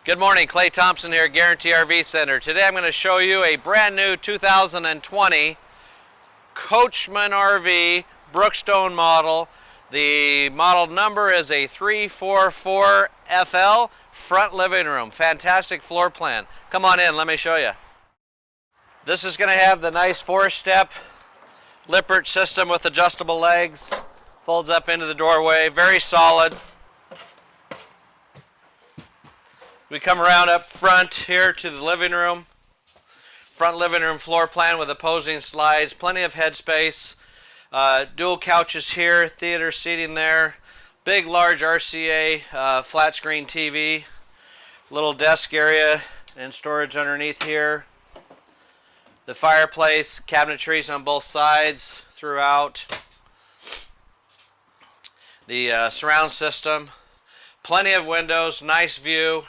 Good morning, Clay Thompson here at Guaranty RV Center. Today I'm going to show you a brand new 2020 Coachmen RV Brookstone model. The model number is a 344FL front living room. Fantastic floor plan. Come on in, let me show you. This is going to have the nice 4-step Lippert system with adjustable legs. Folds up into the doorway, very solid. We come around up front here to the living room. Front living room floor plan with opposing slides, plenty of headspace. Dual couches here, theater seating there. Big, large RCA flat screen TV. Little desk area and storage underneath here. The fireplace, cabinetries on both sides throughout. The surround system. Plenty of windows, nice view.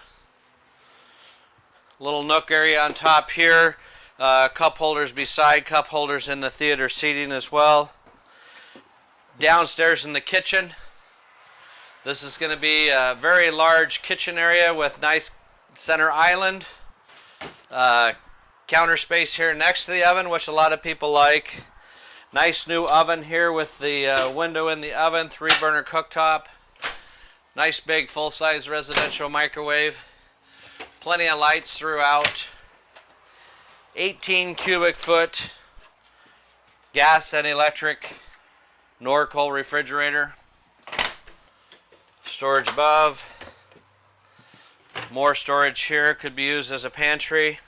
Little nook area on top here. Cup holders beside, cup holders in the theater seating as well. Downstairs in the kitchen. This is going to be a very large kitchen area with nice center island. Counter space here next to the oven, which a lot of people like. Nice new oven here with the window in the oven, 3-burner cooktop. Nice big full-size residential microwave. Plenty of lights throughout. 18 cubic foot gas and electric Norcold refrigerator. Storage above. More storage here, could be used as a pantry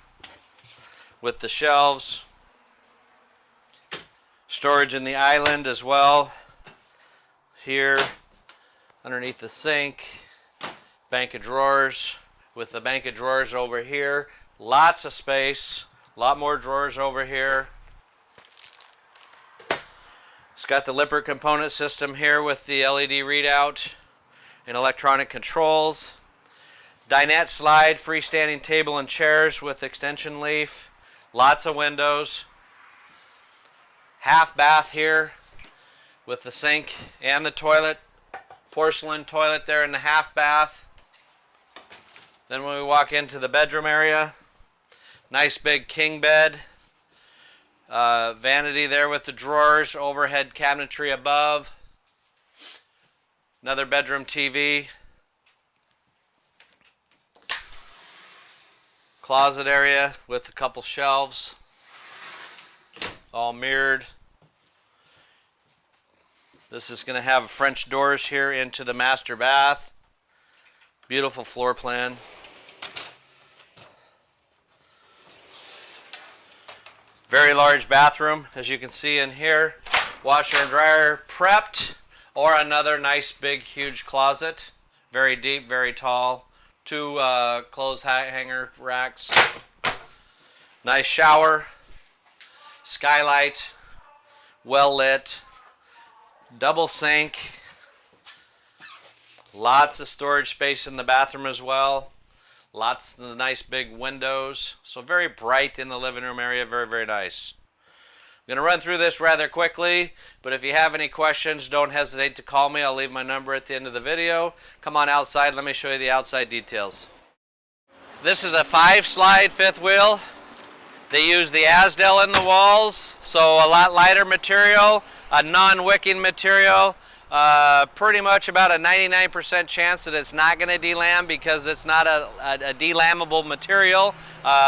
with the shelves. Storage in the island as well. Here underneath the sink. Bank of drawers. With the bank of drawers over here. Lots of space. A lot more drawers over here. It's got the Lippert component system here with the LED readout and electronic controls. Dinette slide, freestanding table and chairs with extension leaf. Lots of windows. Half bath here with the sink and the toilet. Porcelain toilet there in the half bath. Then when we walk into the bedroom area, nice big king bed. Vanity there with the drawers, overhead cabinetry above. Another bedroom TV. Closet area with a couple shelves. All mirrored. This is going to have French doors here into the master bath. Beautiful floor plan. Very large bathroom, as you can see in here. Washer and dryer prepped, or another nice big huge closet. Very deep, very tall. 2 clothes hanger racks. Nice shower. Skylight. Well lit. Double sink. Lots of storage space in the bathroom as well. Lots of nice big windows. So very bright in the living room area. Very, very nice. I'm going to run through this rather quickly, but if you have any questions, don't hesitate to call me. I'll leave my number at the end of the video. Come on outside. Let me show you the outside details. This is a 5-slide fifth wheel. They use the Asdel in the walls, so a lot lighter material, a non-wicking material. Pretty much about a 99% chance that it's not going to delam because it's not a delammable material.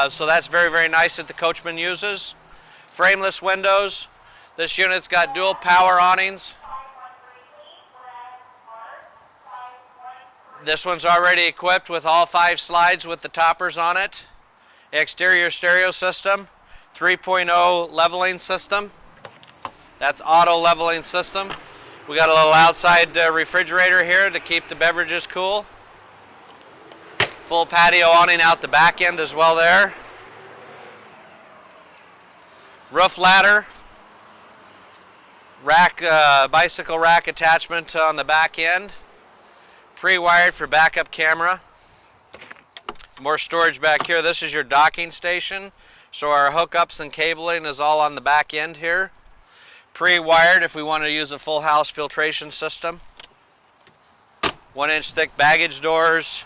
So that's very, very nice that the Coachmen uses. Frameless windows. This unit's got dual power awnings. This one's already equipped with all 5 slides with the toppers on it. Exterior stereo system. 3.0 leveling system. That's auto leveling system. We got a little outside refrigerator here to keep the beverages cool. Full patio awning out the back end as well there. Roof ladder. Rack, bicycle rack attachment on the back end. Pre-wired for backup camera. More storage back here. This is your docking station. So our hookups and cabling is all on the back end here. Pre-wired if we want to use a full house filtration system. 1-inch thick baggage doors.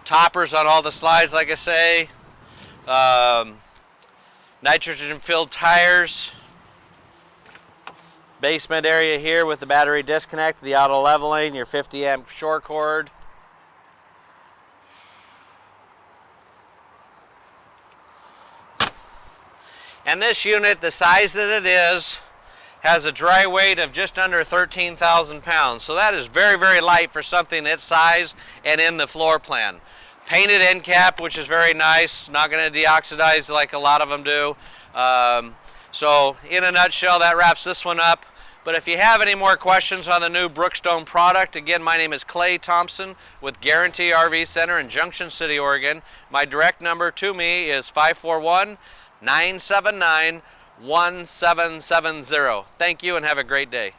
Toppers on all the slides, like I say. Nitrogen-filled tires. Basement area here with the battery disconnect, the auto leveling, your 50 amp short cord. And this unit, the size that it is, has a dry weight of just under 13,000 pounds. So that is very, very light for something its size and in the floor plan. Painted end cap, which is very nice, not going to deoxidize like a lot of them do. So in a nutshell, that wraps this one up. But if you have any more questions on the new Brookstone product, again, my name is Clay Thompson with Guaranty RV Center in Junction City, Oregon. My direct number to me is 541-979-1770. Thank you and have a great day.